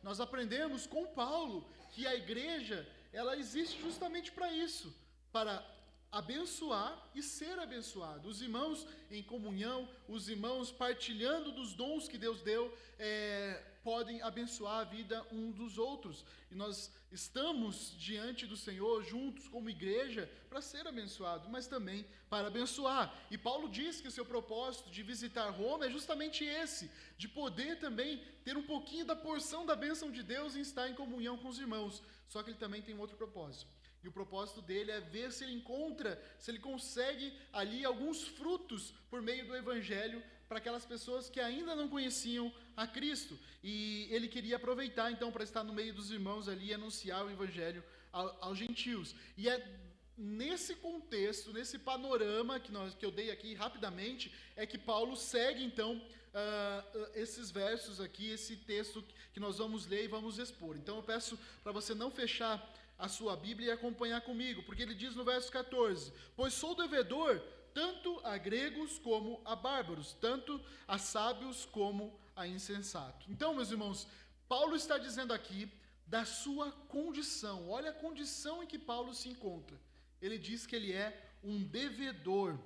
nós aprendemos com Paulo que a igreja, ela existe justamente para isso, para abençoar e ser abençoado. Os irmãos em comunhão, os irmãos partilhando dos dons que Deus deu, podem abençoar a vida uns dos outros. E nós estamos diante do Senhor, juntos como igreja, para ser abençoado, mas também para abençoar. E Paulo diz que o seu propósito de visitar Roma é justamente esse, de poder também ter um pouquinho da porção da bênção de Deus em estar em comunhão com os irmãos. Só que ele também tem um outro propósito. E o propósito dele é ver se ele encontra, se ele consegue ali alguns frutos por meio do evangelho para aquelas pessoas que ainda não conheciam a Cristo. E ele queria aproveitar então para estar no meio dos irmãos ali e anunciar o evangelho aos gentios. E é nesse contexto, nesse panorama que eu dei aqui rapidamente, é que Paulo segue então esses versos aqui, esse texto que nós vamos ler e vamos expor. Então eu peço para você não fechar a sua Bíblia e acompanhar comigo, porque ele diz no verso 14: pois sou devedor tanto a gregos como a bárbaros, tanto a sábios como a insensatos. Então, meus irmãos, Paulo está dizendo aqui da sua condição. Olha a condição em que Paulo se encontra. Ele diz que ele é um devedor.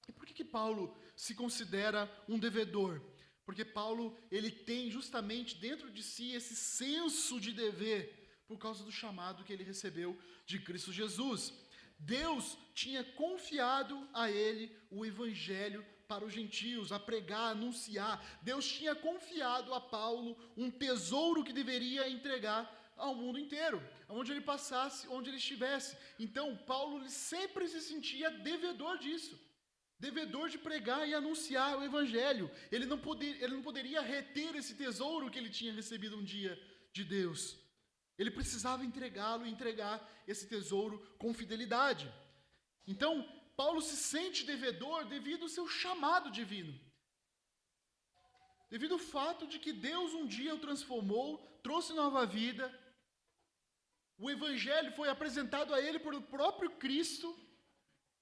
E por que Paulo se considera um devedor? Porque Paulo, ele tem justamente dentro de si esse senso de dever, por causa do chamado que ele recebeu de Cristo Jesus. Deus tinha confiado a ele o evangelho para os gentios, a pregar, a anunciar. Deus tinha confiado a Paulo um tesouro que deveria entregar ao mundo inteiro, onde ele passasse, onde ele estivesse. Então, Paulo sempre se sentia devedor disso. Devedor de pregar e anunciar o evangelho. Ele não poderia reter esse tesouro que ele tinha recebido um dia de Deus. Ele precisava entregá-lo e entregar esse tesouro com fidelidade. Então, Paulo se sente devedor devido ao seu chamado divino. Devido ao fato de que Deus um dia o transformou, trouxe nova vida. O evangelho foi apresentado a ele por o próprio Cristo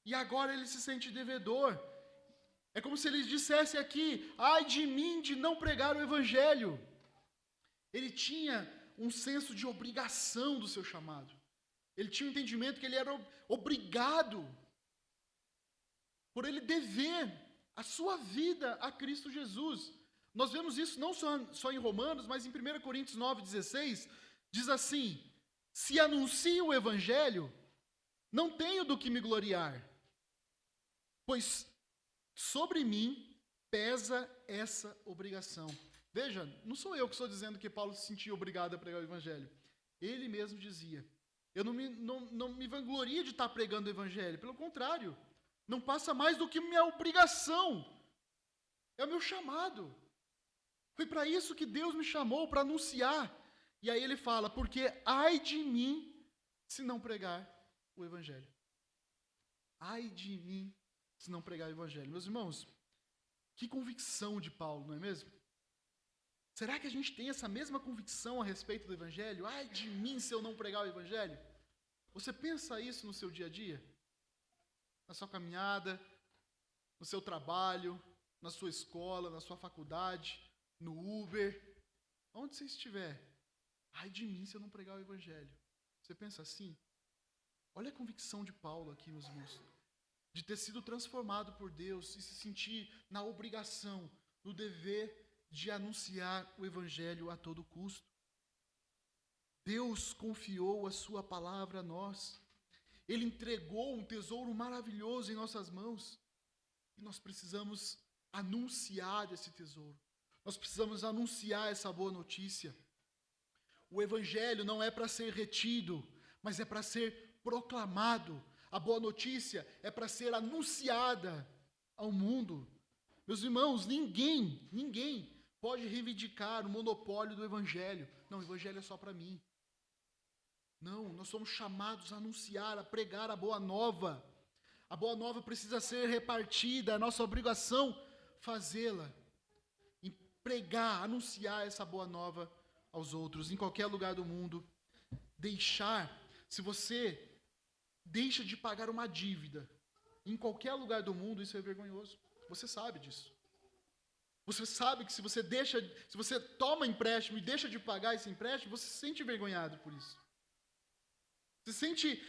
e agora ele se sente devedor. É como se ele dissesse aqui: ai de mim de não pregar o evangelho. Ele tinha um senso de obrigação do seu chamado. Ele tinha um entendimento que ele era obrigado, por ele dever a sua vida a Cristo Jesus. Nós vemos isso não só em Romanos, mas em 1 Coríntios 9,16, diz assim: se anuncio o evangelho, não tenho do que me gloriar, pois sobre mim pesa essa obrigação. Veja, não sou eu que estou dizendo que Paulo se sentia obrigado a pregar o evangelho. Ele mesmo dizia: eu não me vangloria de estar pregando o evangelho. Pelo contrário, não passa mais do que minha obrigação. É o meu chamado. Foi para isso que Deus me chamou, para anunciar. E aí ele fala: porque ai de mim se não pregar o evangelho. Ai de mim se não pregar o evangelho. Meus irmãos, que convicção de Paulo, não é mesmo? Será que a gente tem essa mesma convicção a respeito do evangelho? Ai de mim se eu não pregar o evangelho. Você pensa isso no seu dia a dia? Na sua caminhada, no seu trabalho, na sua escola, na sua faculdade, no Uber, onde você estiver. Ai de mim se eu não pregar o evangelho. Você pensa assim? Olha a convicção de Paulo aqui, meus irmãos, de ter sido transformado por Deus e se sentir na obrigação, no dever de anunciar o evangelho a todo custo. Deus confiou a sua palavra a nós. Ele entregou um tesouro maravilhoso em nossas mãos. E nós precisamos anunciar esse tesouro. Nós precisamos anunciar essa boa notícia. O evangelho não é para ser retido, mas é para ser proclamado. A boa notícia é para ser anunciada ao mundo. Meus irmãos, ninguém pode reivindicar o monopólio do evangelho. Não, o evangelho é só para mim. Não, nós somos chamados a anunciar, a pregar a boa nova. A boa nova precisa ser repartida, é nossa obrigação fazê-la. E pregar, anunciar essa boa nova aos outros, em qualquer lugar do mundo. Se você deixa de pagar uma dívida, em qualquer lugar do mundo, isso é vergonhoso. Você sabe disso. Você sabe que se você toma empréstimo e deixa de pagar esse empréstimo, você se sente envergonhado por isso. Você sente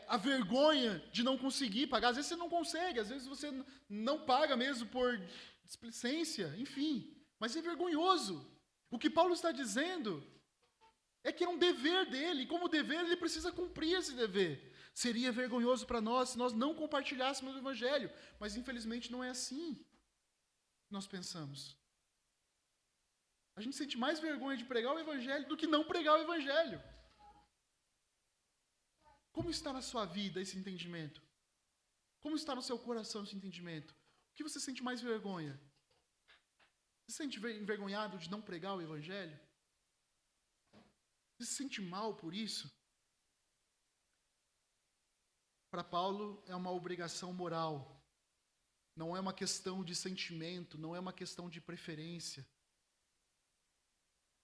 a vergonha de não conseguir pagar. Às vezes você não consegue, às vezes você não paga mesmo por displicência, enfim. Mas é vergonhoso. O que Paulo está dizendo é que é um dever dele, e como dever ele precisa cumprir esse dever. Seria vergonhoso para nós se nós não compartilhássemos o Evangelho, mas infelizmente não é assim que nós pensamos. A gente sente mais vergonha de pregar o Evangelho do que não pregar o Evangelho. Como está na sua vida esse entendimento? Como está no seu coração esse entendimento? O que você sente mais vergonha? Você se sente envergonhado de não pregar o Evangelho? Você se sente mal por isso? Para Paulo é uma obrigação moral. Não é uma questão de sentimento, não é uma questão de preferência.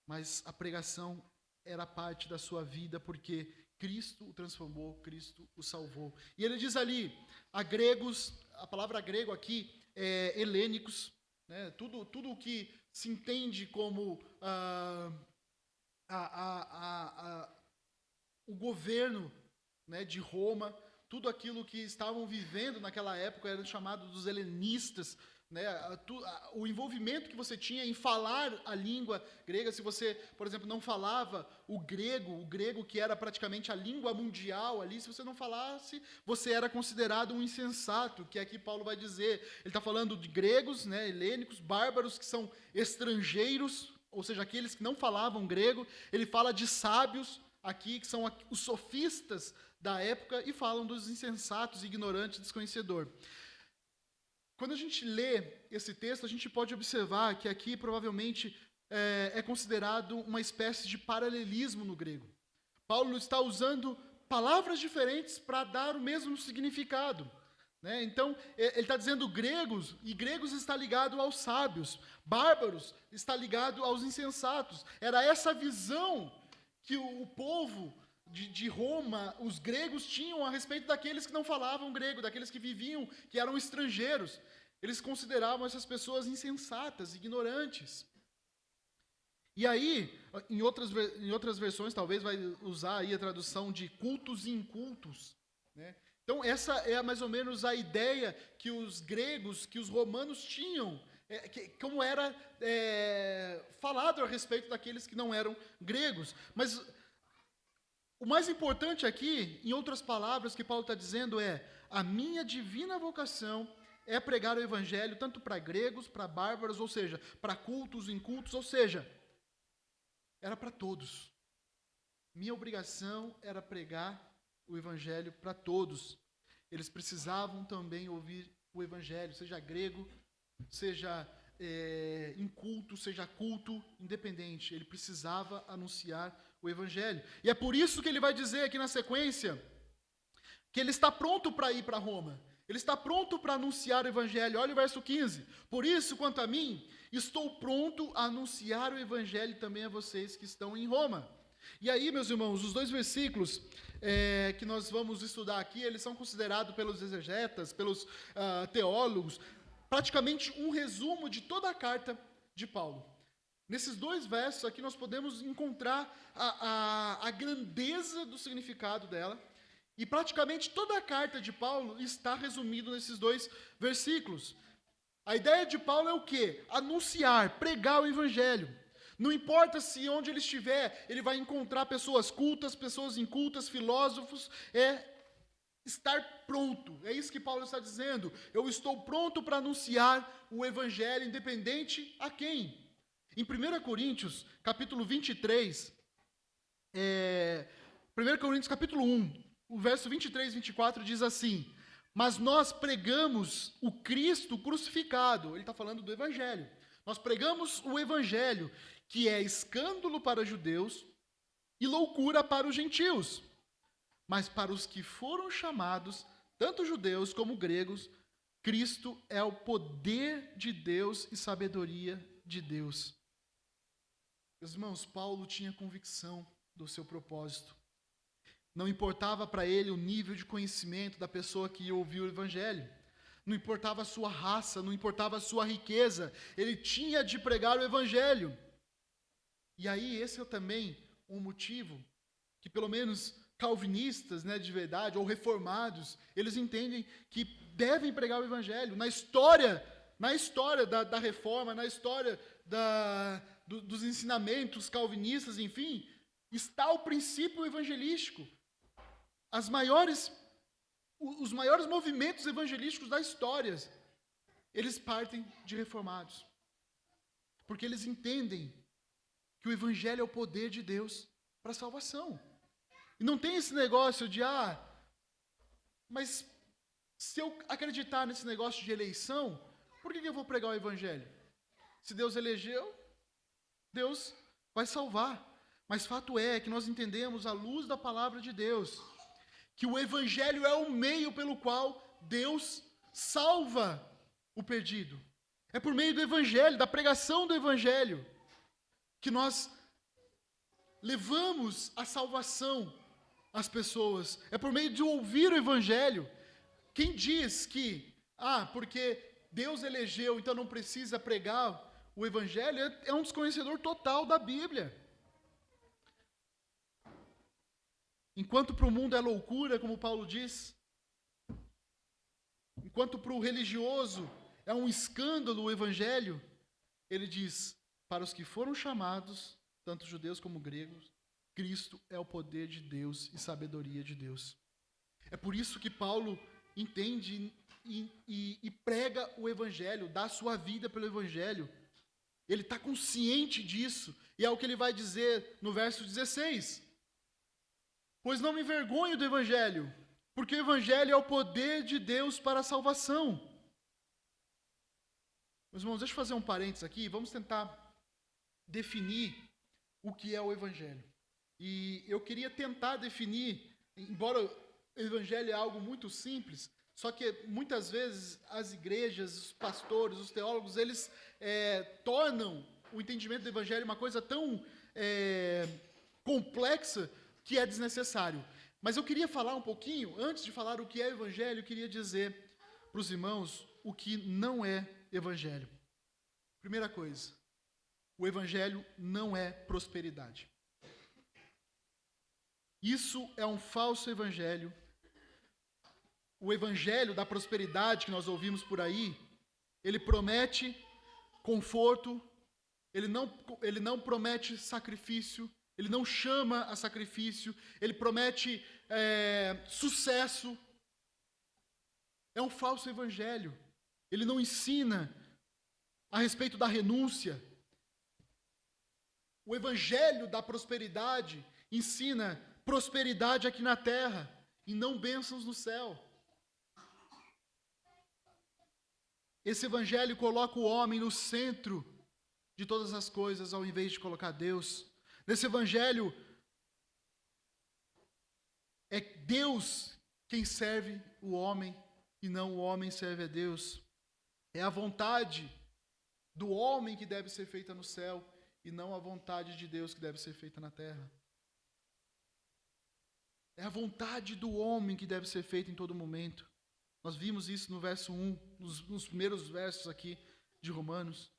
Mas a pregação era parte da sua vida porque Cristo o transformou, Cristo o salvou. E ele diz ali, a gregos, a palavra grego aqui é helênicos, né? Tudo o que se entende como o governo, né, de Roma, tudo aquilo que estavam vivendo naquela época era chamado dos helenistas, né? O envolvimento que você tinha em falar a língua grega, se você, por exemplo, não falava o grego que era praticamente a língua mundial ali, se você não falasse, você era considerado um insensato, que aqui Paulo vai dizer. Ele está falando de gregos, né, helênicos, bárbaros, que são estrangeiros, ou seja, aqueles que não falavam grego. Ele fala de sábios aqui, que são os sofistas da época, e falam dos insensatos, ignorantes, desconhecedor. Quando a gente lê esse texto, a gente pode observar que aqui provavelmente é considerado uma espécie de paralelismo no grego. Paulo está usando palavras diferentes para dar o mesmo significado, né? Então, ele está dizendo gregos, e gregos está ligado aos sábios, bárbaros está ligado aos insensatos. Era essa visão que o povo de Roma, os gregos, tinham a respeito daqueles que não falavam grego, daqueles que viviam, que eram estrangeiros. Eles consideravam essas pessoas insensatas, ignorantes. E aí, em outras versões, talvez vai usar aí a tradução de cultos e incultos, né? Então, essa é mais ou menos a ideia que os gregos, que os romanos tinham, como era falado a respeito daqueles que não eram gregos. Mas o mais importante aqui, em outras palavras, que Paulo está dizendo é: a minha divina vocação é pregar o Evangelho tanto para gregos, para bárbaros, ou seja, para cultos, incultos, ou seja, era para todos. Minha obrigação era pregar o Evangelho para todos. Eles precisavam também ouvir o Evangelho, seja grego, seja inculto, seja culto, independente. Ele precisava anunciar o Evangelho. E é por isso que ele vai dizer aqui na sequência que ele está pronto para ir para Roma. Ele está pronto para anunciar o Evangelho. Olha o verso 15. Por isso, quanto a mim, estou pronto a anunciar o Evangelho também a vocês que estão em Roma. E aí, meus irmãos, os dois versículos que nós vamos estudar aqui, eles são considerados pelos exegetas, pelos teólogos, praticamente um resumo de toda a carta de Paulo. Nesses dois versos aqui nós podemos encontrar a grandeza do significado dela, e praticamente toda a carta de Paulo está resumida nesses dois versículos. A ideia de Paulo é o quê? Anunciar, pregar o Evangelho. Não importa se onde ele estiver, ele vai encontrar pessoas cultas, pessoas incultas, filósofos, estar pronto. É isso que Paulo está dizendo. Eu estou pronto para anunciar o Evangelho, independente a quem. Em 1 Coríntios, capítulo 23, 1 Coríntios, capítulo 1, o verso 23 e 24 diz assim: mas nós pregamos o Cristo crucificado. Ele está falando do Evangelho. Nós pregamos o Evangelho, que é escândalo para os judeus e loucura para os gentios. Mas para os que foram chamados, tanto judeus como gregos, Cristo é o poder de Deus e sabedoria de Deus. Meus irmãos, Paulo tinha convicção do seu propósito. Não importava para ele o nível de conhecimento da pessoa que ia ouvir o Evangelho. não importava a sua raça, não importava a sua riqueza, ele tinha de pregar o evangelho. E aí esse é também um motivo que pelo menos calvinistas, né, de verdade, ou reformados, eles entendem que devem pregar o evangelho. Na história da reforma, na história dos ensinamentos calvinistas, enfim, está o princípio evangelístico. Os maiores movimentos evangelísticos da história, eles partem de reformados. Porque eles entendem que o evangelho é o poder de Deus para a salvação. E não tem esse negócio de, mas se eu acreditar nesse negócio de eleição, por que eu vou pregar o evangelho? Se Deus elegeu, Deus vai salvar. Mas fato é que nós entendemos, à luz da palavra de Deus, que o evangelho é o meio pelo qual Deus salva o perdido. É por meio do evangelho, da pregação do evangelho, que nós levamos a salvação às pessoas. É por meio de ouvir o evangelho. Quem diz que, porque Deus elegeu, então não precisa pregar o evangelho, é um desconhecedor total da Bíblia. Enquanto para o mundo é loucura, como Paulo diz, enquanto para o religioso é um escândalo o evangelho, ele diz, para os que foram chamados, tanto judeus como gregos, Cristo é o poder de Deus e sabedoria de Deus. É por isso que Paulo entende e prega o evangelho, dá a sua vida pelo evangelho. Ele está consciente disso, e é o que ele vai dizer no verso 16. Pois não me envergonho do evangelho, porque o evangelho é o poder de Deus para a salvação. Meus irmãos, deixa eu fazer um parênteses aqui, vamos tentar definir o que é o evangelho. E eu queria tentar definir, embora o evangelho é algo muito simples, só que muitas vezes as igrejas, os pastores, os teólogos, eles tornam o entendimento do evangelho uma coisa tão complexa que é desnecessário. Mas eu queria falar um pouquinho, antes de falar o que é evangelho, eu queria dizer para os irmãos o que não é evangelho. Primeira coisa, o evangelho não é prosperidade. Isso é um falso evangelho. O evangelho da prosperidade que nós ouvimos por aí, ele promete conforto, ele não promete sacrifício, ele não chama a sacrifício, ele promete sucesso. É um falso evangelho. Ele não ensina a respeito da renúncia. O evangelho da prosperidade ensina prosperidade aqui na terra e não bênçãos no céu. Esse evangelho coloca o homem no centro de todas as coisas, ao invés de colocar Deus. Nesse evangelho, é Deus quem serve o homem e não o homem serve a Deus. É a vontade do homem que deve ser feita no céu e não a vontade de Deus que deve ser feita na terra. É a vontade do homem que deve ser feita em todo momento. Nós vimos isso no verso 1, nos primeiros versos aqui de Romanos.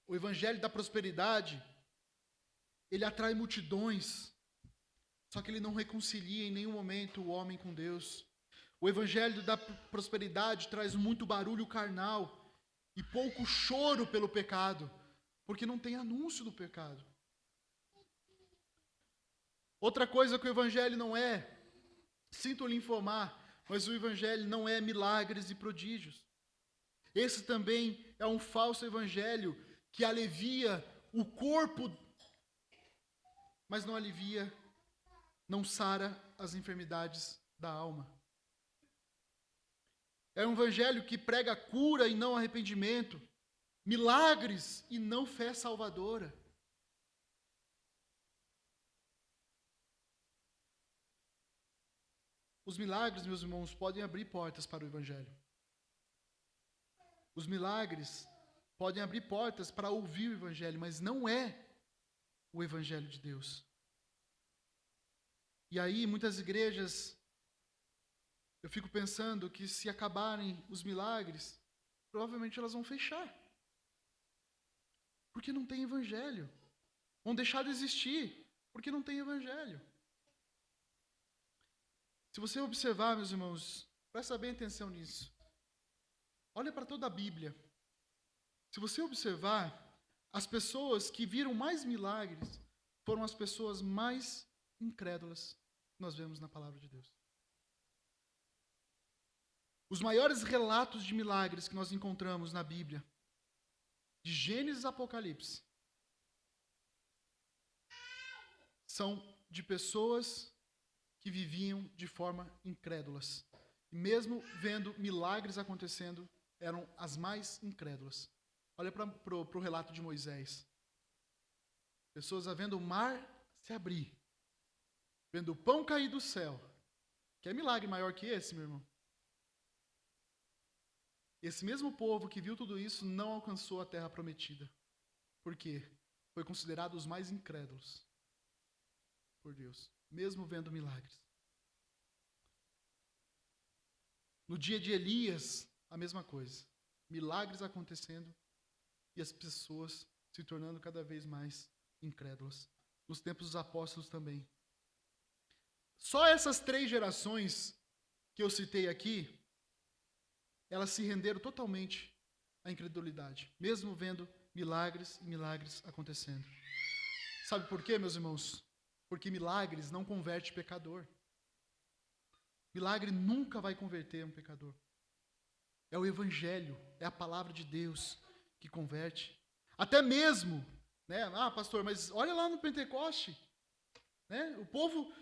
O evangelho da prosperidade, ele atrai multidões, só que ele não reconcilia em nenhum momento o homem com Deus. O evangelho da prosperidade traz muito barulho carnal e pouco choro pelo pecado, porque não tem anúncio do pecado. Outra coisa que o evangelho não é, sinto lhe informar, mas o evangelho não é milagres e prodígios. Esse também é um falso evangelho que alivia o corpo, mas não alivia, não sara as enfermidades da alma. É um evangelho que prega cura e não arrependimento, milagres e não fé salvadora. Os milagres, meus irmãos, podem abrir portas para o evangelho. Os milagres podem abrir portas para ouvir o evangelho, mas não é o evangelho de Deus. E aí, muitas igrejas, Eu fico pensando que se acabarem os milagres, provavelmente elas vão fechar. Porque não tem evangelho. Vão deixar de existir, porque não tem evangelho. Se você observar, meus irmãos, presta bem atenção nisso. Olha para toda a Bíblia. Se você observar, as pessoas que viram mais milagres foram as pessoas mais incrédulas que nós vemos na palavra de Deus. Os maiores relatos de milagres que nós encontramos na Bíblia, de Gênesis a Apocalipse, são de pessoas que viviam de forma incrédulas. E mesmo vendo milagres acontecendo, eram as mais incrédulas. Olha para o relato de Moisés. Pessoas vendo o mar se abrir, vendo o pão cair do céu. Quer milagre maior que esse, meu irmão? Esse mesmo povo que viu tudo isso não alcançou a terra prometida. Por quê? Foi considerado os mais incrédulos por Deus, mesmo vendo milagres. No dia de Elias, a mesma coisa. Milagres acontecendo e as pessoas se tornando cada vez mais incrédulas. Nos tempos dos apóstolos também. Só essas 3 gerações que eu citei aqui, elas se renderam totalmente à incredulidade, mesmo vendo milagres e milagres acontecendo. Sabe por quê, meus irmãos? Porque milagres não converte pecador. Milagre nunca vai converter um pecador. É o Evangelho, é a palavra de Deus que converte. Até mesmo, né? Ah, pastor, mas olha lá no Pentecoste, né? O povo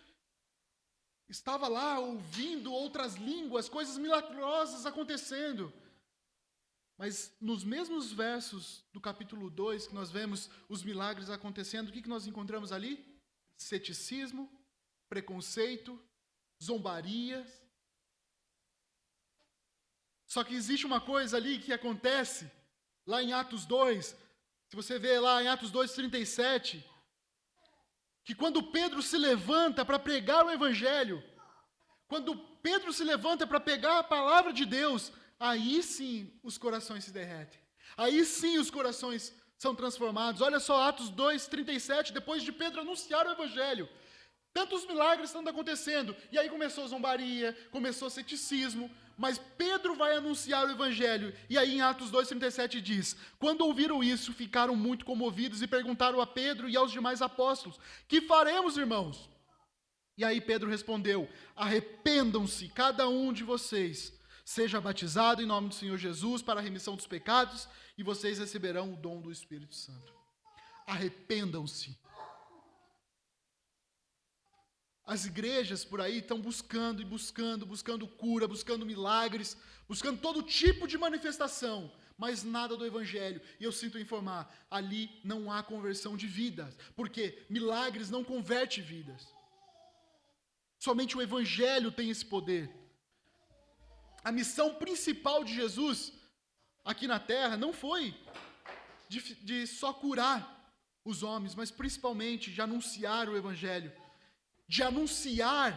estava lá ouvindo outras línguas, coisas milagrosas acontecendo. Mas nos mesmos versos do capítulo 2, que nós vemos os milagres acontecendo, o que nós encontramos ali? Ceticismo, preconceito, zombarias. Só que existe uma coisa ali que acontece lá em Atos 2, se você vê lá em Atos 2:37, que quando Pedro se levanta para pregar o evangelho, quando Pedro se levanta para pegar a palavra de Deus, aí sim os corações se derretem. Aí sim os corações são transformados. Olha só Atos 2:37, depois de Pedro anunciar o evangelho, tantos milagres estão acontecendo, e aí começou zombaria, começou ceticismo, mas Pedro vai anunciar o evangelho, e aí em Atos 2:37 diz: quando ouviram isso, ficaram muito comovidos e perguntaram a Pedro e aos demais apóstolos: que faremos, irmãos? E aí Pedro respondeu: arrependam-se cada um de vocês, seja batizado em nome do Senhor Jesus para a remissão dos pecados, e vocês receberão o dom do Espírito Santo. Arrependam-se. As igrejas por aí estão buscando e buscando cura, buscando milagres, buscando todo tipo de manifestação, mas nada do evangelho. E eu sinto informar, ali não há conversão de vidas, porque milagres não convertem vidas. Somente o evangelho tem esse poder. A missão principal de Jesus aqui na terra não foi de só curar os homens, mas principalmente de anunciar o evangelho. De anunciar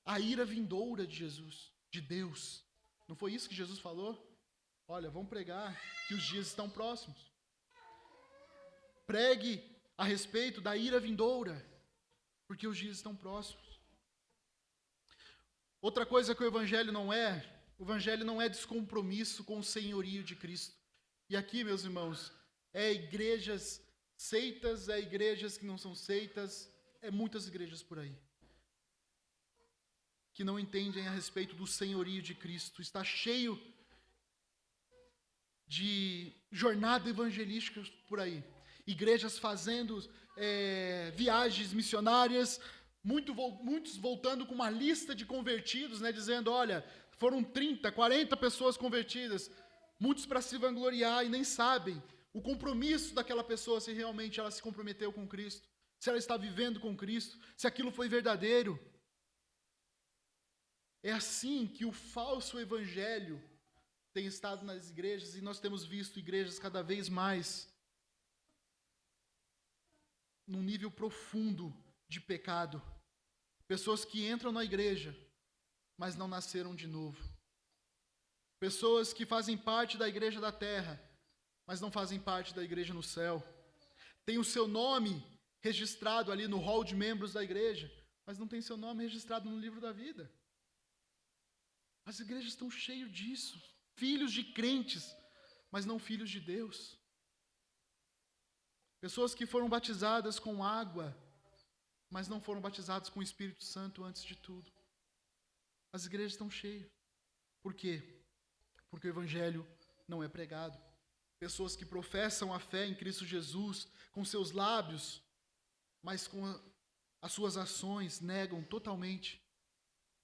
a ira vindoura de Jesus, de Deus. Não foi isso que Jesus falou? Olha, vamos pregar que os dias estão próximos. Pregue a respeito da ira vindoura, porque os dias estão próximos. Outra coisa que o Evangelho não é descompromisso com o senhorio de Cristo. E aqui, meus irmãos, é igrejas seitas, é igrejas que não são seitas, é muitas igrejas por aí que não entendem a respeito do senhorio de Cristo. Está cheio de jornada evangelística por aí. Igrejas fazendo viagens missionárias, muitos voltando com uma lista de convertidos, né, dizendo, olha, foram 30, 40 pessoas convertidas, muitos para se vangloriar e nem sabem o compromisso daquela pessoa, se realmente ela se comprometeu com Cristo, se ela está vivendo com Cristo, se aquilo foi verdadeiro. É assim que o falso evangelho tem estado nas igrejas, e nós temos visto igrejas cada vez mais num nível profundo de pecado. Pessoas que entram na igreja mas não nasceram de novo. Pessoas que fazem parte da igreja da terra, mas não fazem parte da igreja no céu. Tem o seu nome registrado ali no hall de membros da igreja, mas não tem seu nome registrado no livro da vida. As igrejas estão cheias disso. Filhos de crentes, mas não filhos de Deus. Pessoas que foram batizadas com água, mas não foram batizadas com o Espírito Santo antes de tudo. As igrejas estão cheias. Por quê? Porque o Evangelho não é pregado. Pessoas que professam a fé em Cristo Jesus com seus lábios, mas com as suas ações negam totalmente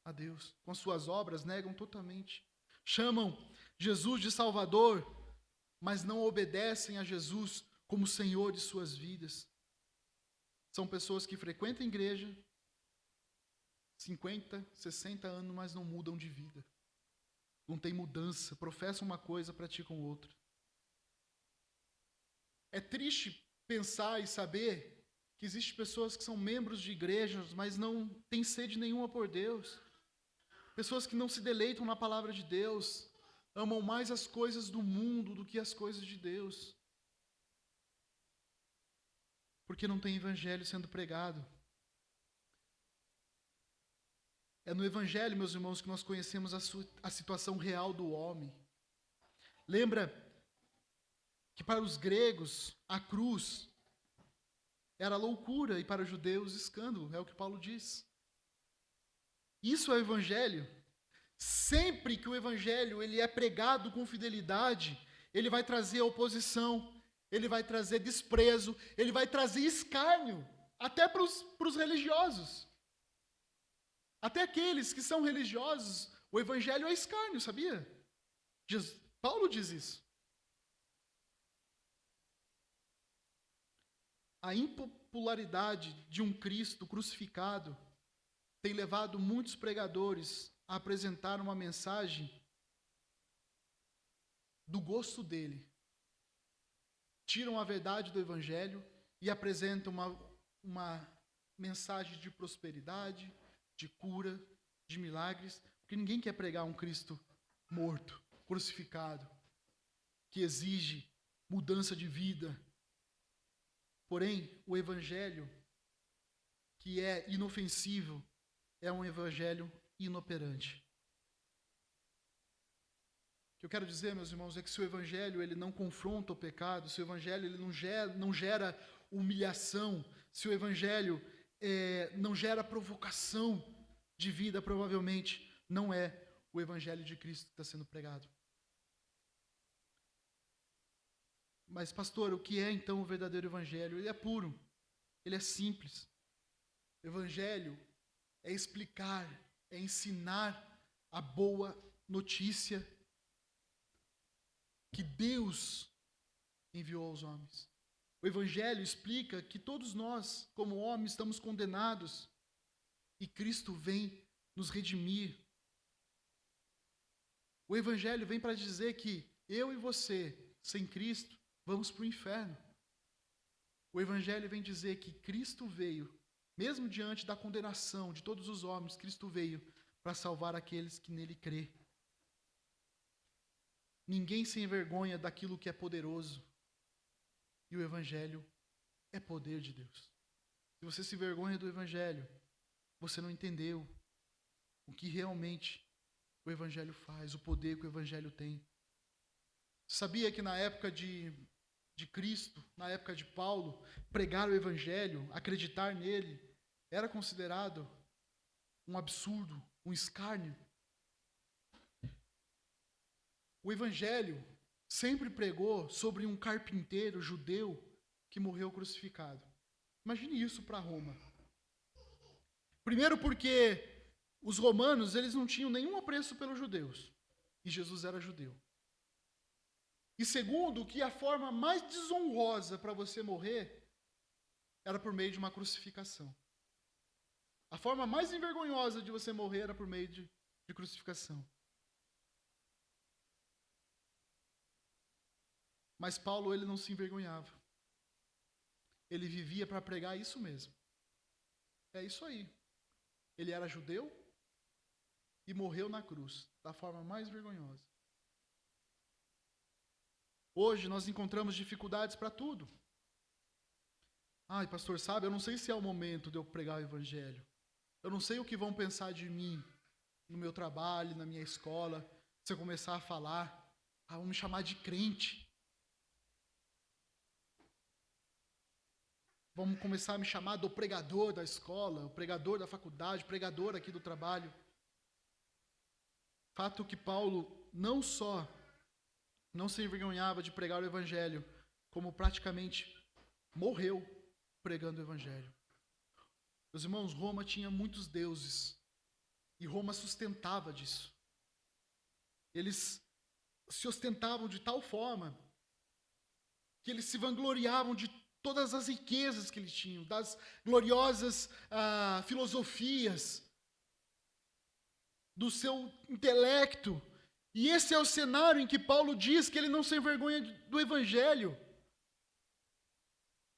a Deus. Com as suas obras negam totalmente. Chamam Jesus de Salvador, mas não obedecem a Jesus como Senhor de suas vidas. São pessoas que frequentam a igreja 50, 60 anos, mas não mudam de vida. Não tem mudança, professam uma coisa, praticam outra. É triste pensar e saber que existem pessoas que são membros de igrejas, mas não têm sede nenhuma por Deus. Pessoas que não se deleitam na palavra de Deus, amam mais as coisas do mundo do que as coisas de Deus. Porque não tem evangelho sendo pregado. É no evangelho, meus irmãos, que nós conhecemos a situação real do homem. Lembra que para os gregos a cruz era loucura e para os judeus escândalo, é o que Paulo diz. Isso é o evangelho. Sempre que o evangelho ele é pregado com fidelidade, ele vai trazer oposição, ele vai trazer desprezo, ele vai trazer escárnio, até para os religiosos. Até aqueles que são religiosos, o evangelho é escárnio, sabia? Paulo diz isso. A impopularidade de um Cristo crucificado tem levado muitos pregadores a apresentar uma mensagem do gosto dele. Tiram a verdade do evangelho e apresentam uma mensagem de prosperidade, de cura, de milagres, porque ninguém quer pregar um Cristo morto, crucificado, que exige mudança de vida. Porém, o evangelho, que é inofensivo, é um evangelho inoperante. O que eu quero dizer, meus irmãos, é que se o evangelho ele não confronta o pecado, se o evangelho ele não gera humilhação, se o evangelho não gera provocação de vida, provavelmente não é o evangelho de Cristo que está sendo pregado. Mas, pastor, o que é então o verdadeiro evangelho? Ele é puro, ele é simples. O evangelho é explicar, é ensinar a boa notícia que Deus enviou aos homens. O evangelho explica que todos nós, como homens, estamos condenados e Cristo vem nos redimir. O evangelho vem para dizer que eu e você, sem Cristo, vamos para o inferno. O evangelho vem dizer que Cristo veio, mesmo diante da condenação de todos os homens, Cristo veio para salvar aqueles que nele crê. Ninguém se envergonha daquilo que é poderoso. E o evangelho é poder de Deus. Se você se envergonha do evangelho, você não entendeu o que realmente o evangelho faz, o poder que o evangelho tem. Sabia que na época de Cristo, na época de Paulo, pregar o evangelho, acreditar nele, era considerado um absurdo, um escárnio. O evangelho sempre pregou sobre um carpinteiro judeu que morreu crucificado. Imagine isso para Roma. Primeiro porque os romanos, eles não tinham nenhum apreço pelos judeus. E Jesus era judeu. E segundo, que a forma mais desonrosa para você morrer era por meio de uma crucificação. A forma mais envergonhosa de você morrer era por meio de crucificação. Mas Paulo, ele não se envergonhava. Ele vivia para pregar isso mesmo. É isso aí. Ele era judeu, e morreu na cruz, da forma mais vergonhosa. Hoje nós encontramos dificuldades para tudo. Ai, pastor, sabe, eu não sei se é o momento de eu pregar o evangelho. Eu não sei o que vão pensar de mim no meu trabalho, na minha escola, se eu começar a falar. Vão me chamar de crente. Vão começar a me chamar do pregador da escola, o pregador da faculdade, o pregador aqui do trabalho. Fato que Paulo não só não se envergonhava de pregar o evangelho, como praticamente morreu pregando o evangelho. Meus irmãos, Roma tinha muitos deuses e Roma sustentava disso. Eles se ostentavam de tal forma que eles se vangloriavam de todas as riquezas que eles tinham, das gloriosas filosofias, do seu intelecto. E esse é o cenário em que Paulo diz que ele não se envergonha do evangelho.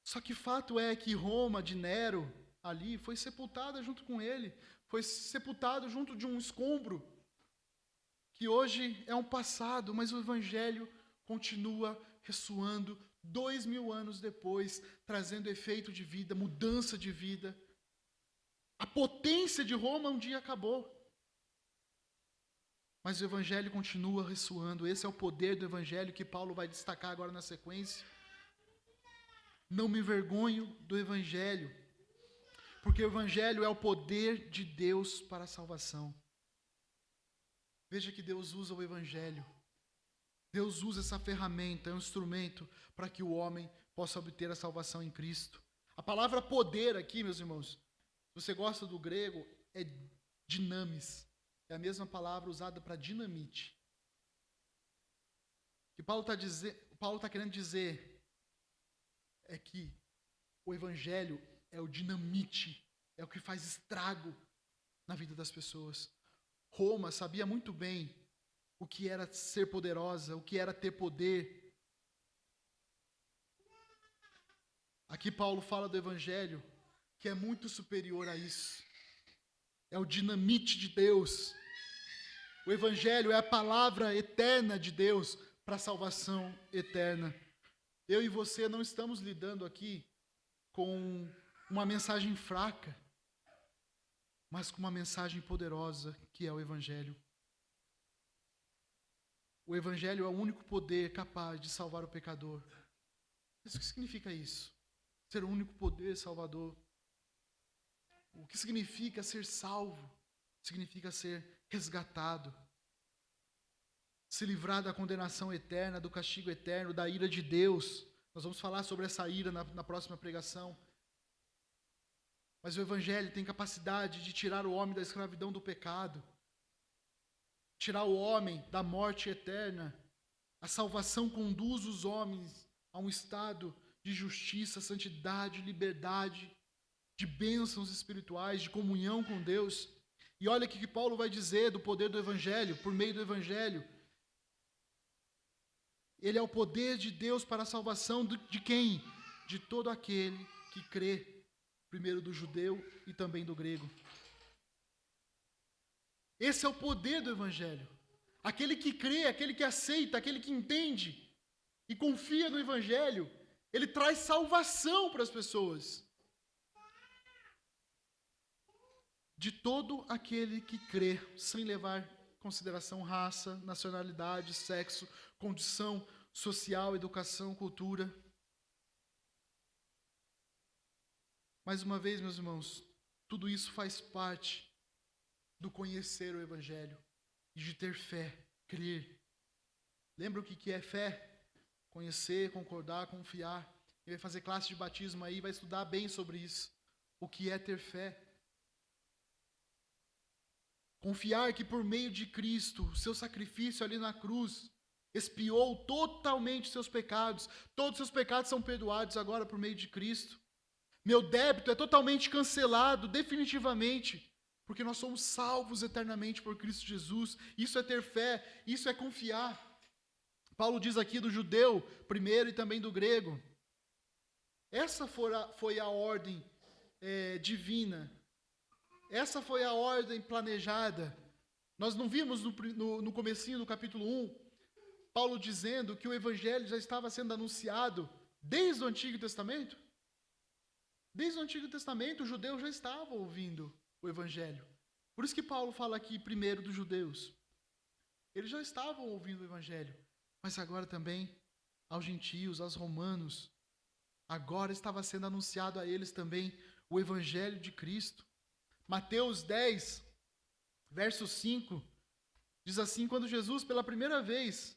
Só que fato é que Roma, de Nero, ali, foi sepultada junto com ele. Foi sepultado junto de um escombro, que hoje é um passado, mas o evangelho continua ressoando 2000 anos depois, trazendo efeito de vida, mudança de vida. A potência de Roma um dia acabou. Mas o evangelho continua ressoando. Esse é o poder do evangelho que Paulo vai destacar agora na sequência. Não me envergonho do evangelho, porque o evangelho é o poder de Deus para a salvação. Veja que Deus usa o evangelho. Deus usa essa ferramenta, é um instrumento para que o homem possa obter a salvação em Cristo. A palavra poder aqui, meus irmãos, se você gosta do grego, é dinamis. É a mesma palavra usada para dinamite. O que Paulo está querendo dizer é que o evangelho é o dinamite, é o que faz estrago na vida das pessoas. Roma sabia muito bem o que era ser poderosa, o que era ter poder. Aqui Paulo fala do evangelho, que é muito superior a isso. É o dinamite de Deus. O evangelho é a palavra eterna de Deus para a salvação eterna. Eu e você não estamos lidando aqui com uma mensagem fraca, mas com uma mensagem poderosa, que é o evangelho. O evangelho é o único poder capaz de salvar o pecador. Mas o que significa isso? Ser o único poder salvador. O que significa ser salvo? Significa ser resgatado. Se livrar da condenação eterna, do castigo eterno, da ira de Deus. Nós vamos falar sobre essa ira na próxima pregação. Mas o evangelho tem capacidade de tirar o homem da escravidão do pecado. Tirar o homem da morte eterna. A salvação conduz os homens a um estado de justiça, santidade, liberdade, de bênçãos espirituais, de comunhão com Deus. E olha o que Paulo vai dizer do poder do evangelho, por meio do evangelho. Ele é o poder de Deus para a salvação de quem? De todo aquele que crê, primeiro do judeu e também do grego. Esse é o poder do evangelho. Aquele que crê, aquele que aceita, aquele que entende e confia no evangelho, ele traz salvação para as pessoas. De todo aquele que crê, sem levar em consideração raça, nacionalidade, sexo, condição social, educação, cultura. Mais uma vez, meus irmãos, tudo isso faz parte do conhecer o evangelho e de ter fé, crer. Lembra o que é fé? Conhecer, concordar, confiar. Ele vai fazer classe de batismo aí, vai estudar bem sobre isso. O que é ter fé? Confiar que por meio de Cristo, o seu sacrifício ali na cruz, expiou totalmente seus pecados. Todos os seus pecados são perdoados agora por meio de Cristo. Meu débito é totalmente cancelado, definitivamente, porque nós somos salvos eternamente por Cristo Jesus. Isso é ter fé, isso é confiar. Paulo diz aqui do judeu primeiro e também do grego. Essa foi a ordem divina. Essa foi a ordem planejada. Nós não vimos no comecinho do capítulo 1, Paulo dizendo que o evangelho já estava sendo anunciado desde o Antigo Testamento? Desde o Antigo Testamento, os judeus já estavam ouvindo o evangelho. Por isso que Paulo fala aqui primeiro dos judeus. Eles já estavam ouvindo o evangelho, mas agora também aos gentios, aos romanos. Agora estava sendo anunciado a eles também o evangelho de Cristo. Mateus 10, verso 5, diz assim: quando Jesus pela primeira vez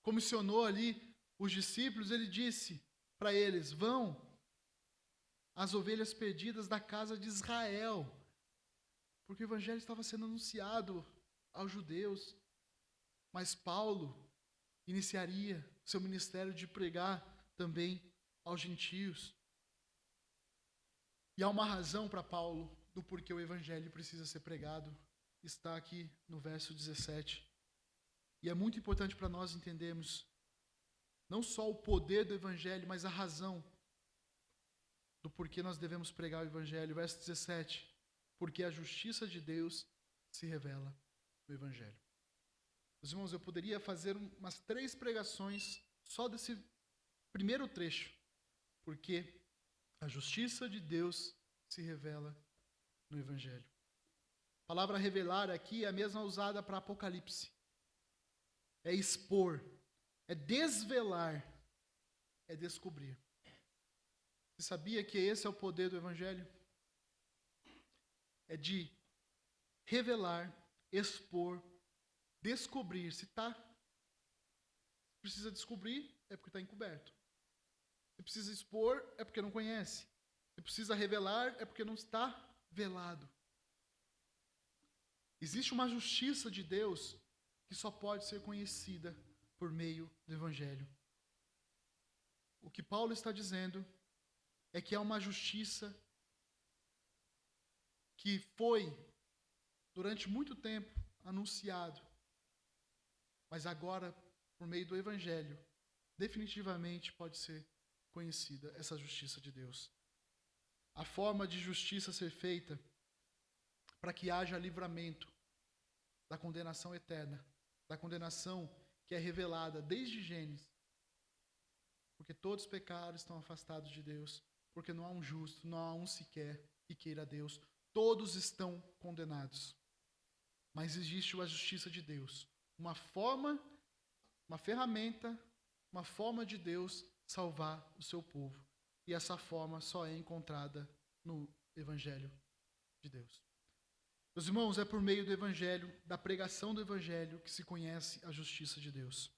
comissionou ali os discípulos, ele disse para eles: vão às ovelhas perdidas da casa de Israel, porque o evangelho estava sendo anunciado aos judeus, mas Paulo iniciaria seu ministério de pregar também aos gentios. E há uma razão para Paulo do porquê o evangelho precisa ser pregado, está aqui no verso 17. E é muito importante para nós entendermos não só o poder do evangelho, mas a razão do porquê nós devemos pregar o evangelho. Verso 17: porque a justiça de Deus se revela no evangelho. Meus irmãos, eu poderia fazer umas 3 pregações só desse primeiro trecho, porque a justiça de Deus se revela no evangelho. A palavra revelar aqui é a mesma usada para Apocalipse. É expor, é desvelar, é descobrir. Você sabia que esse é o poder do evangelho? É de revelar, expor, descobrir. Se precisa descobrir, é porque está encoberto. Se precisa expor, é porque não conhece. Se precisa revelar, é porque não está velado. Existe uma justiça de Deus que só pode ser conhecida por meio do evangelho. O que Paulo está dizendo é que há uma justiça que foi, durante muito tempo, anunciado, mas agora, por meio do evangelho, definitivamente pode ser conhecida essa justiça de Deus. A forma de justiça ser feita para que haja livramento da condenação eterna, da condenação que é revelada desde Gênesis, porque todos pecaram, estão afastados de Deus, porque não há um justo, não há um sequer que queira Deus, todos estão condenados. Mas existe a justiça de Deus, uma forma, uma ferramenta, uma forma de Deus salvar o seu povo. E essa forma só é encontrada no Evangelho de Deus. Meus irmãos, é por meio do Evangelho, da pregação do Evangelho, que se conhece a justiça de Deus.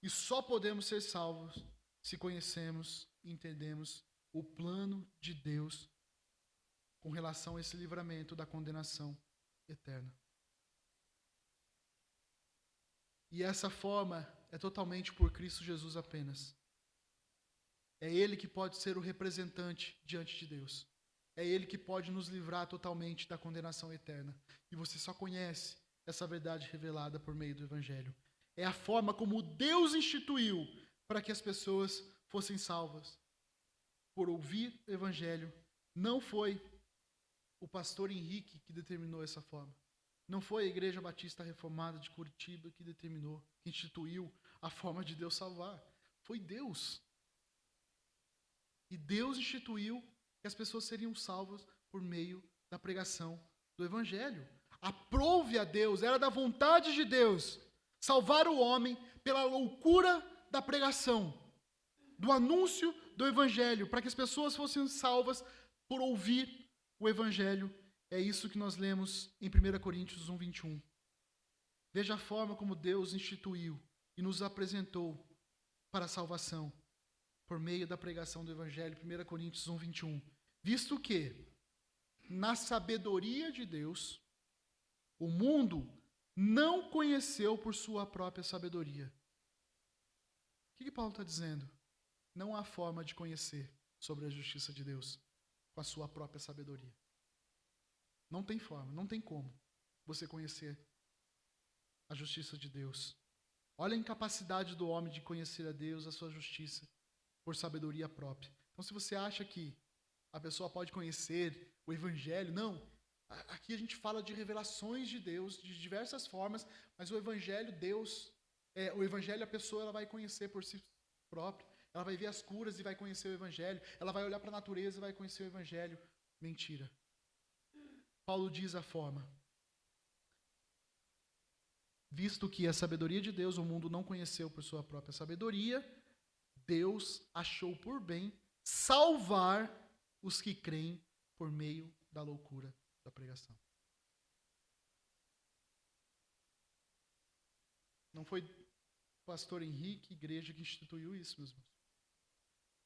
E só podemos ser salvos se conhecemos e entendemos o plano de Deus com relação a esse livramento da condenação eterna. E essa forma é totalmente por Cristo Jesus apenas. É Ele que pode ser o representante diante de Deus. É Ele que pode nos livrar totalmente da condenação eterna. E você só conhece essa verdade revelada por meio do Evangelho. É a forma como Deus instituiu para que as pessoas fossem salvas. Por ouvir o Evangelho. Não foi o pastor Henrique que determinou essa forma. Não foi a Igreja Batista Reformada de Curitiba que determinou, que instituiu a forma de Deus salvar. Foi Deus. E Deus instituiu que as pessoas seriam salvas por meio da pregação do Evangelho. Aprove a Deus, era da vontade de Deus, salvar o homem pela loucura da pregação, do anúncio do Evangelho, para que as pessoas fossem salvas por ouvir o Evangelho. É isso que nós lemos em 1 Coríntios 1, 21. Veja a forma como Deus instituiu e nos apresentou para a salvação, por meio da pregação do Evangelho, 1 Coríntios 1, 21. Visto que, na sabedoria de Deus, o mundo não conheceu por sua própria sabedoria. O que Paulo está dizendo? Não há forma de conhecer sobre a justiça de Deus com a sua própria sabedoria. Não tem forma, não tem como você conhecer a justiça de Deus. Olha a incapacidade do homem de conhecer a Deus, a sua justiça, por sabedoria própria. Então, se você acha que a pessoa pode conhecer o Evangelho, não. Aqui a gente fala de revelações de Deus de diversas formas, mas o Evangelho, o Evangelho a pessoa ela vai conhecer por si própria. Ela vai ver as curas e vai conhecer o Evangelho. Ela vai olhar para a natureza e vai conhecer o Evangelho. Mentira. Paulo diz a forma: visto que a sabedoria de Deus o mundo não conheceu por sua própria sabedoria, Deus achou por bem salvar os que creem por meio da loucura da pregação. Não foi o pastor Henrique, igreja, que instituiu isso, meus irmãos.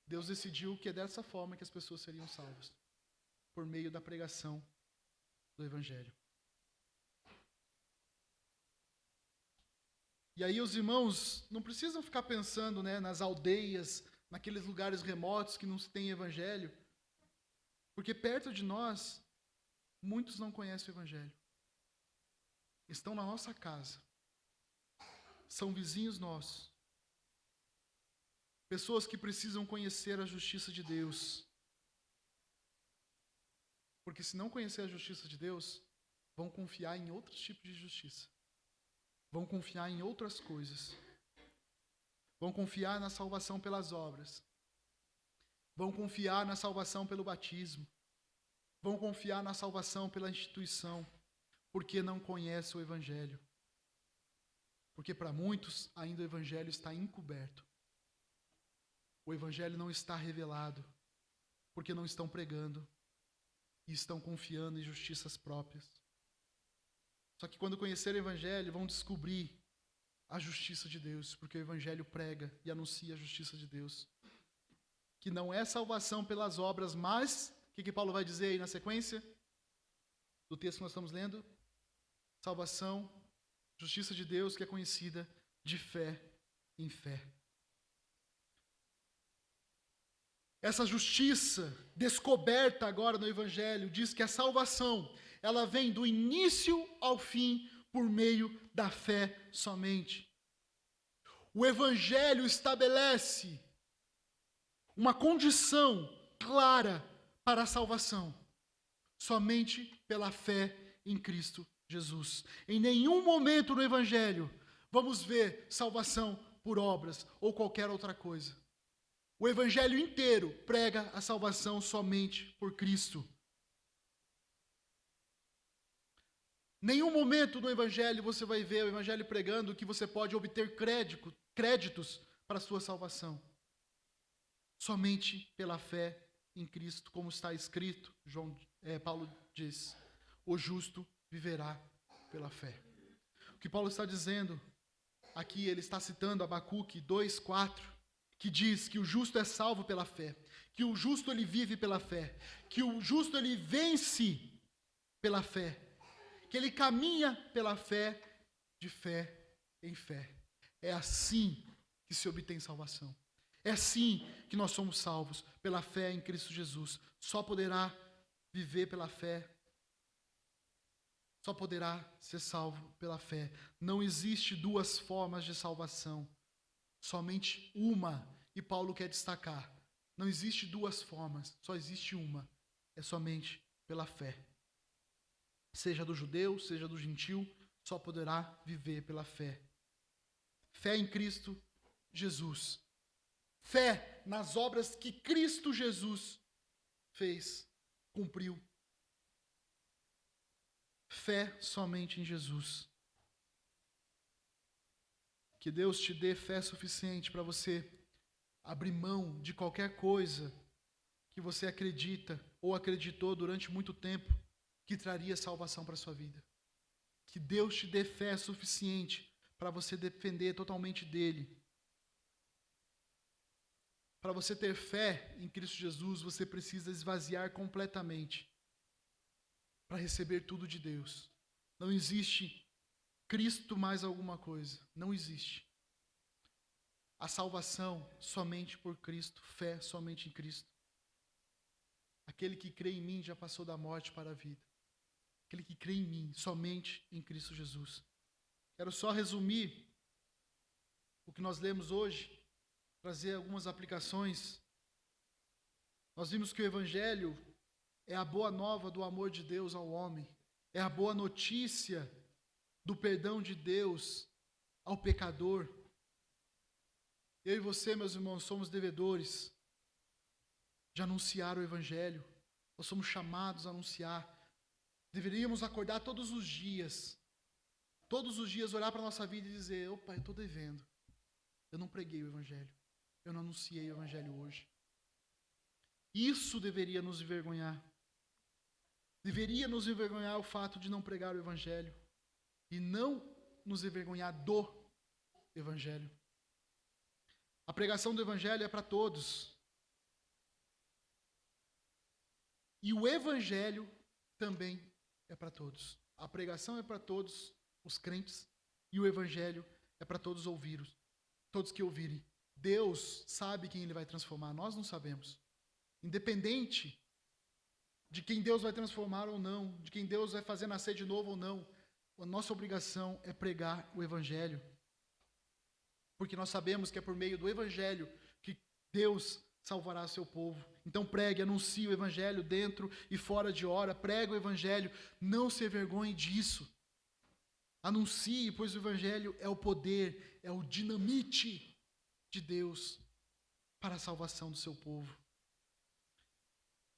Deus decidiu que é dessa forma que as pessoas seriam salvas, por meio da pregação do Evangelho. E aí os irmãos não precisam ficar pensando, nas aldeias, naqueles lugares remotos que não se tem Evangelho, porque perto de nós, muitos não conhecem o Evangelho. Estão na nossa casa. São vizinhos nossos. Pessoas que precisam conhecer a justiça de Deus. Porque se não conhecer a justiça de Deus, vão confiar em outros tipos de justiça. Vão confiar em outras coisas. Vão confiar na salvação pelas obras. Vão confiar na salvação pelo batismo. Vão confiar na salvação pela instituição. Porque não conhecem o Evangelho. Porque para muitos ainda o Evangelho está encoberto. O Evangelho não está revelado. Porque não estão pregando. E estão confiando em justiças próprias. Só que quando conhecerem o Evangelho, vão descobrir a justiça de Deus, porque o Evangelho prega e anuncia a justiça de Deus. Que não é salvação pelas obras, mas, o que Paulo vai dizer aí na sequência do texto que nós estamos lendo? Salvação, justiça de Deus, que é conhecida de fé em fé. Essa justiça descoberta agora no Evangelho diz que a salvação, ela vem do início ao fim por meio da fé somente. O Evangelho estabelece uma condição clara para a salvação, somente pela fé em Cristo Jesus. Em nenhum momento no Evangelho vamos ver salvação por obras ou qualquer outra coisa. O Evangelho inteiro prega a salvação somente por Cristo. Nenhum momento no Evangelho você vai ver o Evangelho pregando que você pode obter créditos para a sua salvação. Somente pela fé em Cristo, como está escrito, Paulo diz, o justo viverá pela fé. O que Paulo está dizendo, aqui ele está citando Abacuque 2:4, que diz que o justo é salvo pela fé, que o justo ele vive pela fé, que o justo ele vence pela fé, que ele caminha pela fé, de fé em fé. É assim que se obtém salvação. É assim que nós somos salvos, pela fé em Cristo Jesus. Só poderá viver pela fé, só poderá ser salvo pela fé. Não existe duas formas de salvação, somente uma. E Paulo quer destacar, não existe duas formas, só existe uma. É somente pela fé. Seja do judeu, seja do gentil, só poderá viver pela fé. Fé em Cristo Jesus. Fé nas obras que Cristo Jesus fez, cumpriu. Fé somente em Jesus. Que Deus te dê fé suficiente para você abrir mão de qualquer coisa que você acredita ou acreditou durante muito tempo que traria salvação para a sua vida. Que Deus te dê fé suficiente para você depender totalmente dEle. Para você ter fé em Cristo Jesus, você precisa esvaziar completamente para receber tudo de Deus. Não existe Cristo mais alguma coisa. Não existe. A salvação somente por Cristo, fé somente em Cristo. Aquele que crê em mim já passou da morte para a vida. Aquele que crê em mim, somente em Cristo Jesus. Quero só resumir o que nós lemos hoje, trazer algumas aplicações. Nós vimos que o Evangelho é a boa nova do amor de Deus ao homem. é a boa notícia do perdão de Deus ao pecador. Eu e você, meus irmãos, somos devedores de anunciar o Evangelho. Nós somos chamados a anunciar. Deveríamos acordar todos os dias olhar para a nossa vida e dizer: opa, eu estou devendo. Eu não preguei o Evangelho. Eu não anunciei o Evangelho hoje. Isso deveria nos envergonhar. Deveria nos envergonhar o fato de não pregar o Evangelho. E não nos envergonhar do Evangelho. A pregação do Evangelho é para todos. E o Evangelho também é para todos. A pregação é para todos os crentes. E o Evangelho é para todos todos que ouvirem. Deus sabe quem Ele vai transformar, nós não sabemos. Independente de quem Deus vai transformar ou não, de quem Deus vai fazer nascer de novo ou não, a nossa obrigação é pregar o Evangelho. Porque nós sabemos que é por meio do Evangelho que Deus salvará seu povo. Então pregue, anuncie o Evangelho dentro e fora de hora, pregue o Evangelho, não se envergonhe disso. Anuncie, pois o Evangelho é o poder, é o dinamite de Deus para a salvação do seu povo.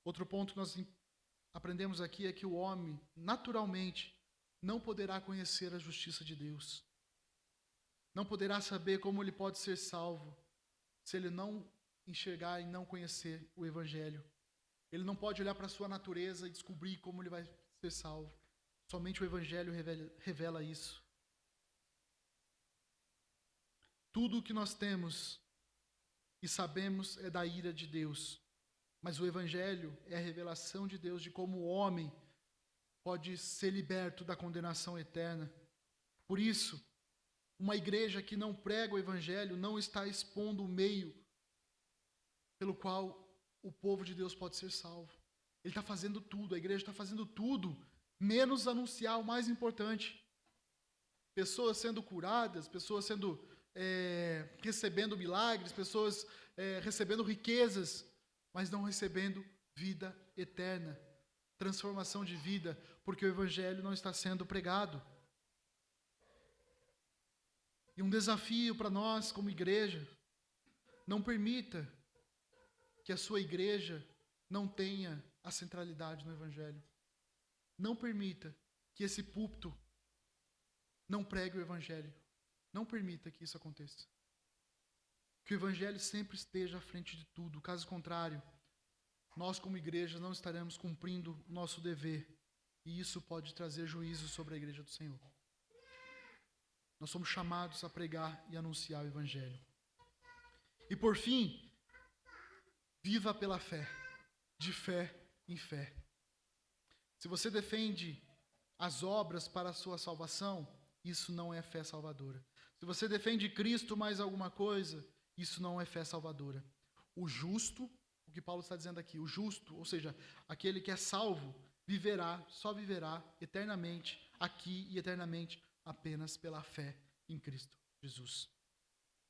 Outro ponto que nós aprendemos aqui é que o homem, naturalmente, não poderá conhecer a justiça de Deus. Não poderá saber como ele pode ser salvo se ele não enxergar e não conhecer o Evangelho. Ele não pode olhar para a sua natureza e descobrir como ele vai ser salvo. Somente o Evangelho revela isso. Tudo o que nós temos e sabemos é da ira de Deus. Mas o Evangelho é a revelação de Deus de como o homem pode ser liberto da condenação eterna. Por isso, uma igreja que não prega o Evangelho não está expondo o meio pelo qual o povo de Deus pode ser salvo. Ele está fazendo tudo, a igreja está fazendo tudo, menos anunciar o mais importante. Pessoas sendo curadas, pessoas recebendo milagres, pessoas recebendo riquezas, mas não recebendo vida eterna, transformação de vida, porque o Evangelho não está sendo pregado. E um desafio para nós como igreja: não permita que a sua igreja não tenha a centralidade no Evangelho. Não permita que esse púlpito não pregue o Evangelho. Não permita que isso aconteça. Que o Evangelho sempre esteja à frente de tudo. Caso contrário, nós como igreja não estaremos cumprindo o nosso dever. E isso pode trazer juízo sobre a igreja do Senhor. Nós somos chamados a pregar e anunciar o Evangelho. E por fim, viva pela fé, de fé em fé. Se você defende as obras para a sua salvação, isso não é fé salvadora. Se você defende Cristo mais alguma coisa, isso não é fé salvadora. O justo, o que Paulo está dizendo aqui, o justo, ou seja, aquele que é salvo, só viverá eternamente, aqui e eternamente, apenas pela fé em Cristo Jesus.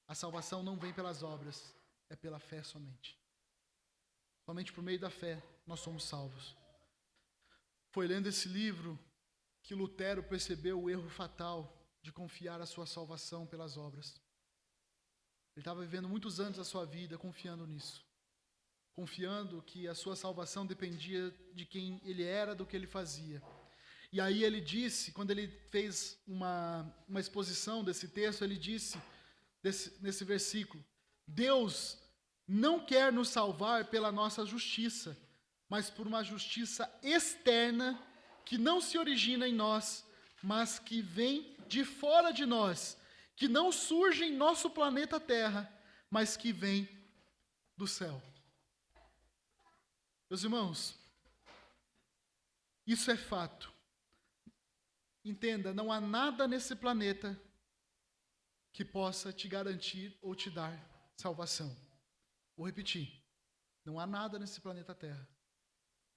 A salvação não vem pelas obras, é pela fé somente. Somente por meio da fé nós somos salvos. Foi lendo esse livro que Lutero percebeu o erro fatal de confiar a sua salvação pelas obras. Ele estava vivendo muitos anos da sua vida confiando nisso. Confiando que a sua salvação dependia de quem ele era, do que ele fazia. E aí ele disse, quando ele fez uma exposição desse texto, ele disse, nesse versículo: Deus não quer nos salvar pela nossa justiça, mas por uma justiça externa que não se origina em nós, mas que vem de fora de nós, que não surge em nosso planeta Terra, mas que vem do céu. Meus irmãos, isso é fato. Entenda, não há nada nesse planeta que possa te garantir ou te dar salvação. Vou repetir. Não há nada nesse planeta Terra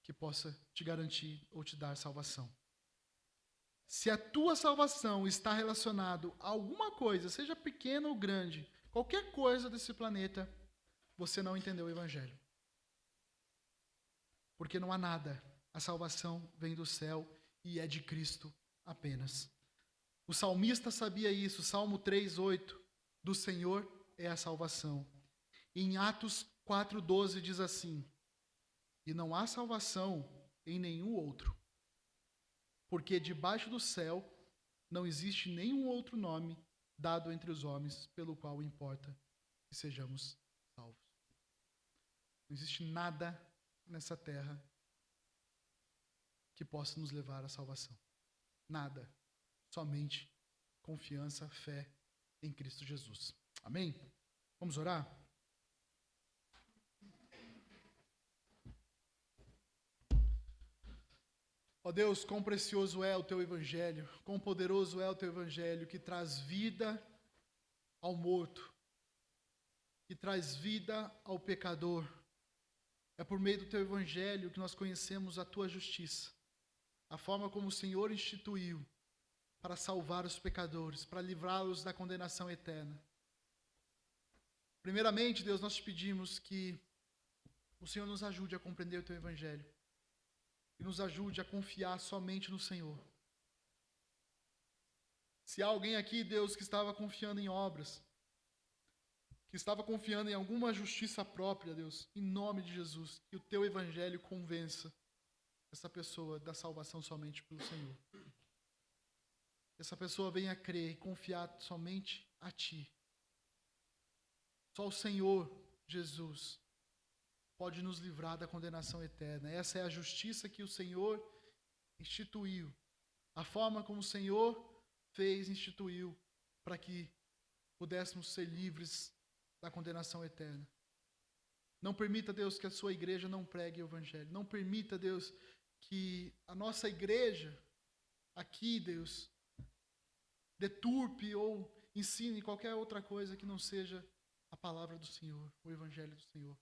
que possa te garantir ou te dar salvação. Se a tua salvação está relacionada a alguma coisa, seja pequena ou grande, qualquer coisa desse planeta, você não entendeu o Evangelho. Porque não há nada. A salvação vem do céu e é de Cristo apenas. O salmista sabia isso, Salmo 3:8, do Senhor é a salvação. Em Atos 4:12 diz assim: e não há salvação em nenhum outro, porque debaixo do céu não existe nenhum outro nome dado entre os homens pelo qual importa que sejamos salvos. Não existe nada nessa terra que possa nos levar à salvação. Nada. Somente confiança, fé em Cristo Jesus. Amém? Vamos orar? Ó Deus, quão precioso é o Teu Evangelho, quão poderoso é o Teu Evangelho, que traz vida ao morto, que traz vida ao pecador. É por meio do Teu Evangelho que nós conhecemos a Tua justiça, a forma como o Senhor instituiu para salvar os pecadores, para livrá-los da condenação eterna. Primeiramente, Deus, nós te pedimos que o Senhor nos ajude a compreender o Teu Evangelho e nos ajude a confiar somente no Senhor. Se há alguém aqui, Deus, que estava confiando em obras, que estava confiando em alguma justiça própria, Deus, em nome de Jesus, que o Teu Evangelho convença essa pessoa da salvação somente pelo Senhor. Que essa pessoa venha crer e confiar somente a Ti. Só o Senhor, Jesus, pode nos livrar da condenação eterna. Essa é a justiça que o Senhor instituiu. A forma como o Senhor instituiu, para que pudéssemos ser livres da condenação eterna. Não permita, Deus, que a sua igreja não pregue o Evangelho. Não permita, Deus, que a nossa igreja aqui, Deus, deturpe ou ensine qualquer outra coisa que não seja a palavra do Senhor, o Evangelho do Senhor.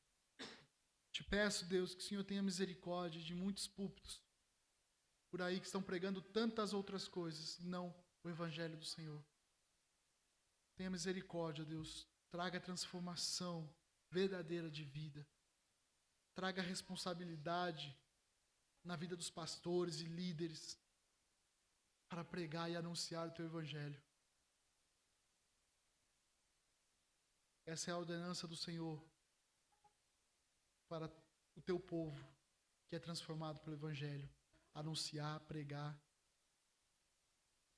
Te peço, Deus, que o Senhor tenha misericórdia de muitos púlpitos por aí que estão pregando tantas outras coisas, não o Evangelho do Senhor. Tenha misericórdia, Deus. Traga transformação verdadeira de vida. Traga responsabilidade na vida dos pastores e líderes para pregar e anunciar o Teu Evangelho. Essa é a ordenança do Senhor para o Teu povo, que é transformado pelo Evangelho. Anunciar, pregar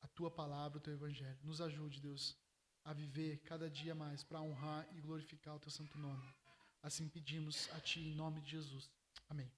a Tua palavra, o Teu Evangelho. Nos ajude, Deus, a viver cada dia mais para honrar e glorificar o Teu santo nome. Assim pedimos a Ti, em nome de Jesus. Amém.